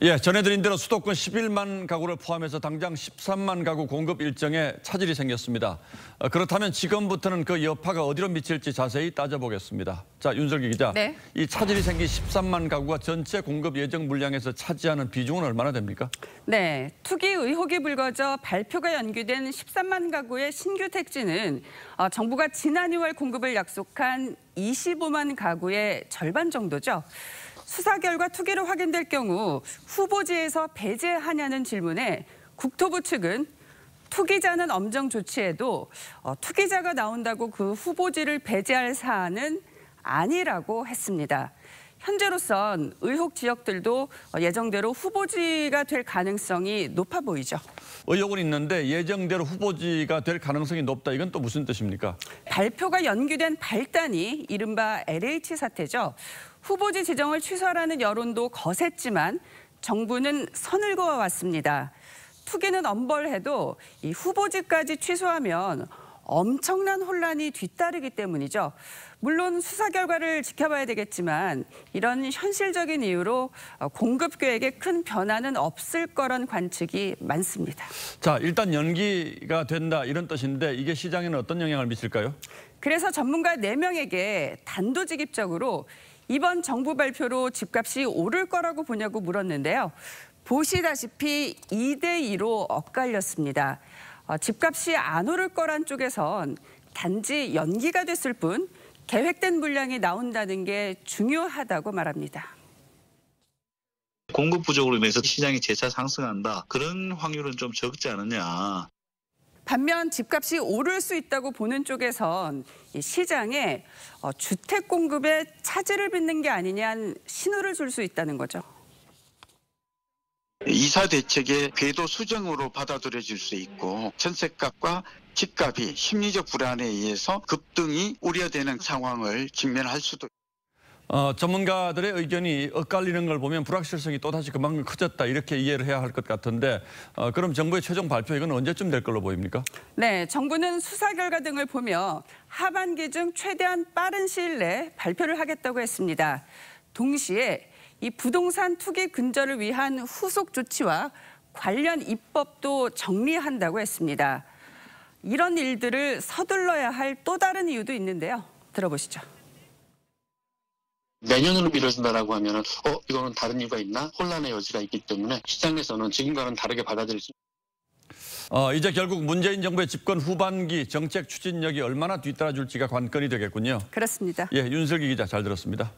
예, 전해드린 대로 수도권 11만 가구를 포함해서 당장 13만 가구 공급 일정에 차질이 생겼습니다. 그렇다면 지금부터는 그 여파가 어디로 미칠지 자세히 따져보겠습니다. 자, 윤석기 기자. 네. 이 차질이 생긴 13만 가구가 전체 공급 예정 물량에서 차지하는 비중은 얼마나 됩니까? 네, 투기 의혹이 불거져 발표가 연기된 13만 가구의 신규 택지는 정부가 지난 2월 공급을 약속한 25만 가구의 절반 정도죠. 수사 결과 투기로 확인될 경우 후보지에서 배제하냐는 질문에 국토부 측은 투기자는 엄정 조치해도 투기자가 나온다고 그 후보지를 배제할 사안은 아니라고 했습니다. 현재로선 의혹 지역들도 예정대로 후보지가 될 가능성이 높아 보이죠. 의혹은 있는데 예정대로 후보지가 될 가능성이 높다. 이건 또 무슨 뜻입니까? 발표가 연기된 발단이 이른바 LH 사태죠. 후보지 지정을 취소하라는 여론도 거셌지만 정부는 선을 그어왔습니다. 투기는 엄벌해도 이 후보지까지 취소하면 엄청난 혼란이 뒤따르기 때문이죠. 물론 수사 결과를 지켜봐야 되겠지만 이런 현실적인 이유로 공급 계획에 큰 변화는 없을 거란 관측이 많습니다. 자, 일단 연기가 된다 이런 뜻인데 이게 시장에는 어떤 영향을 미칠까요? 그래서 전문가 4명에게 단도직입적으로 이번 정부 발표로 집값이 오를 거라고 보냐고 물었는데요. 보시다시피 2대2로 엇갈렸습니다. 집값이 안 오를 거란 쪽에선 단지 연기가 됐을 뿐 계획된 물량이 나온다는 게 중요하다고 말합니다. 공급 부족으로 인해서 시장이 재차 상승한다. 그런 확률은 좀 적지 않느냐. 반면 집값이 오를 수 있다고 보는 쪽에선 이 시장에 주택 공급에 차질을 빚는 게 아니냐는 신호를 줄 수 있다는 거죠. 이사 대책의 궤도 수정으로 받아들여질 수 있고 전셋값과 집값이 심리적 불안에 의해서 급등이 우려되는 상황을 직면할 수도 있습니다. 전문가들의 의견이 엇갈리는 걸 보면 불확실성이 또다시 그만큼 커졌다 이렇게 이해를 해야 할 것 같은데 그럼 정부의 최종 발표 이건 언제쯤 될 걸로 보입니까? 네, 정부는 수사 결과 등을 보며 하반기 중 최대한 빠른 시일 내에 발표를 하겠다고 했습니다. 동시에 이 부동산 투기 근절을 위한 후속 조치와 관련 입법도 정리한다고 했습니다. 이런 일들을 서둘러야 할 또 다른 이유도 있는데요. 들어보시죠. 내년으로 미뤄진다라고 하면은 이거는 다른 이유가 있나? 혼란의 여지가 있기 때문에 시장에서는 지금과는 다르게 받아들일 수 있습니다. 이제 결국 문재인 정부의 집권 후반기 정책 추진력이 얼마나 뒤따라줄지가 관건이 되겠군요. 그렇습니다. 예, 윤석기 기자 잘 들었습니다.